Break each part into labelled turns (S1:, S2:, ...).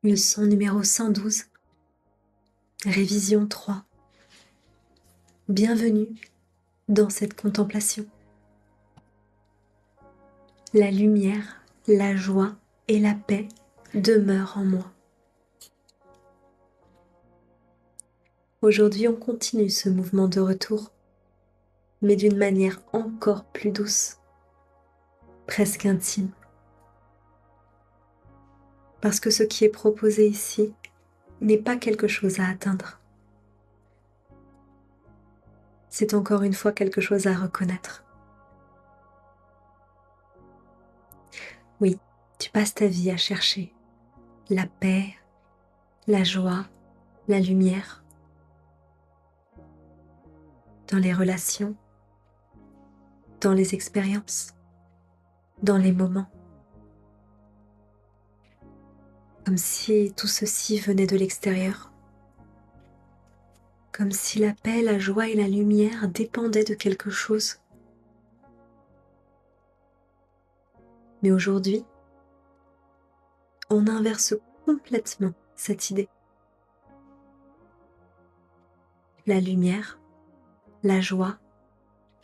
S1: Leçon numéro 112, révision 3. Bienvenue dans cette contemplation. La lumière, la joie et la paix demeurent en moi. Aujourd'hui, on continue ce mouvement de retour, mais d'une manière encore plus douce, presque intime. Parce que ce qui est proposé ici n'est pas quelque chose à atteindre. C'est encore une fois quelque chose à reconnaître. Oui, tu passes ta vie à chercher la paix, la joie, la lumière dans les relations, dans les expériences, dans les moments. Comme si tout ceci venait de l'extérieur. Comme si la paix, la joie et la lumière dépendaient de quelque chose. Mais aujourd'hui, on inverse complètement cette idée. La lumière, la joie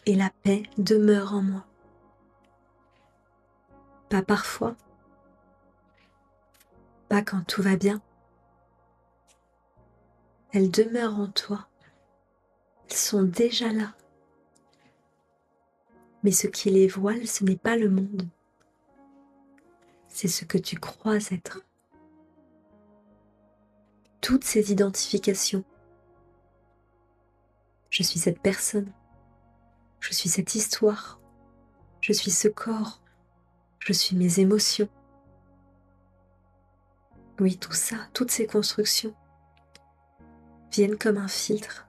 S1: et la paix demeurent en moi. Pas parfois, pas quand tout va bien. Elles demeurent en toi. Elles sont déjà là. Mais ce qui les voile, ce n'est pas le monde. C'est ce que tu crois être. Toutes ces identifications. Je suis cette personne. Je suis cette histoire. Je suis ce corps. Je suis mes émotions. Oui, tout ça, toutes ces constructions viennent comme un filtre.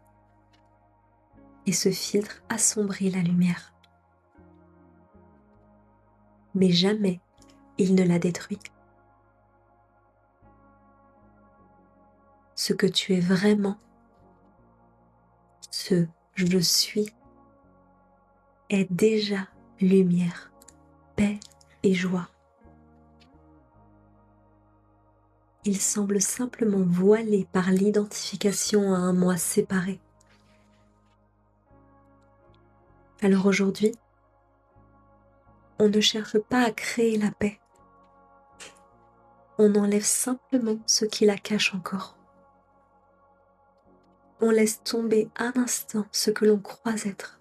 S1: Et ce filtre assombrit la lumière. Mais jamais il ne la détruit. Ce que tu es vraiment, ce je suis, est déjà lumière, paix et joie. Il semble simplement voilé par l'identification à un moi séparé. Alors aujourd'hui, on ne cherche pas à créer la paix. On enlève simplement ce qui la cache encore. On laisse tomber un instant ce que l'on croit être.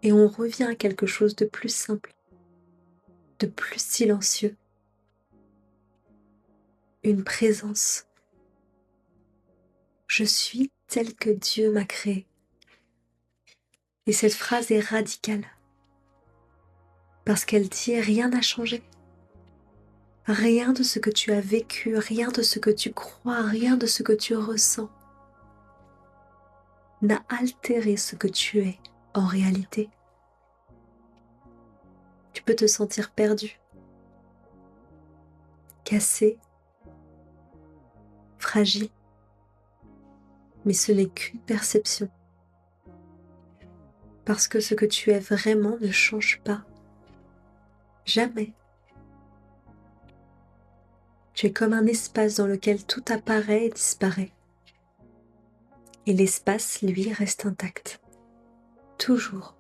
S1: Et on revient à quelque chose de plus simple, de plus silencieux. Une présence. Je suis tel que Dieu m'a créé. Et cette phrase est radicale. Parce qu'elle dit rien n'a changé. Rien de ce que tu as vécu, rien de ce que tu crois, rien de ce que tu ressens n'a altéré ce que tu es en réalité. Tu peux te sentir perdu, cassé, fragile, mais ce n'est qu'une perception. Parce que ce que tu es vraiment ne change pas. Jamais. Tu es comme un espace dans lequel tout apparaît et disparaît. Et l'espace, lui, reste intact. Toujours.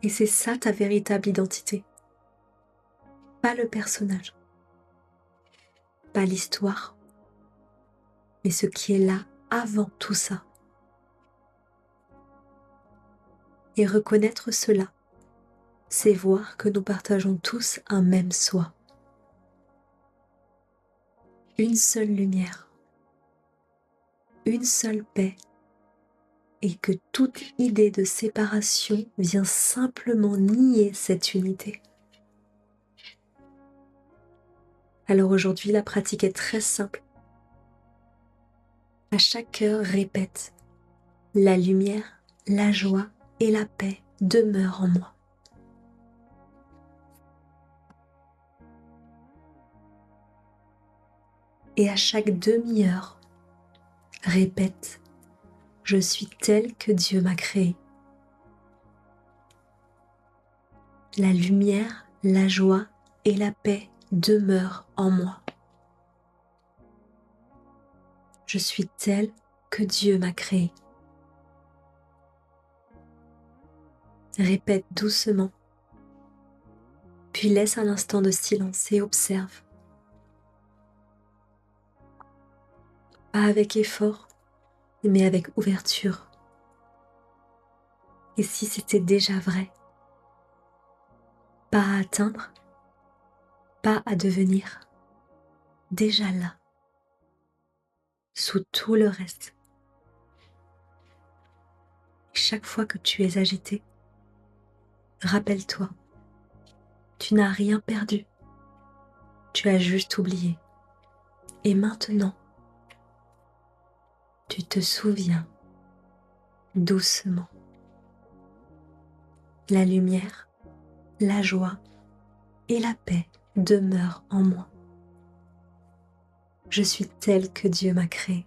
S1: Et c'est ça ta véritable identité. Pas le personnage. Pas l'histoire. Mais ce qui est là avant tout ça. Et reconnaître cela, c'est voir que nous partageons tous un même soi. Une seule lumière. Une seule paix. Et que toute idée de séparation vient simplement nier cette unité. Alors aujourd'hui, la pratique est très simple. À chaque heure, répète « La lumière, la joie et la paix demeurent en moi ». Et à chaque demi-heure, répète « Je suis tel que Dieu m'a créé ». La lumière, la joie et la paix demeure en moi. Je suis telle que Dieu m'a créée. Répète doucement, puis laisse un instant de silence et observe. Pas avec effort, mais avec ouverture. Et si c'était déjà vrai? Pas à atteindre, pas à devenir, déjà là, sous tout le reste. Chaque fois que tu es agité, rappelle-toi, tu n'as rien perdu, tu as juste oublié. Et maintenant, tu te souviens doucement. La lumière, la joie et la paix demeurent en moi. Je suis telle que Dieu m'a créée.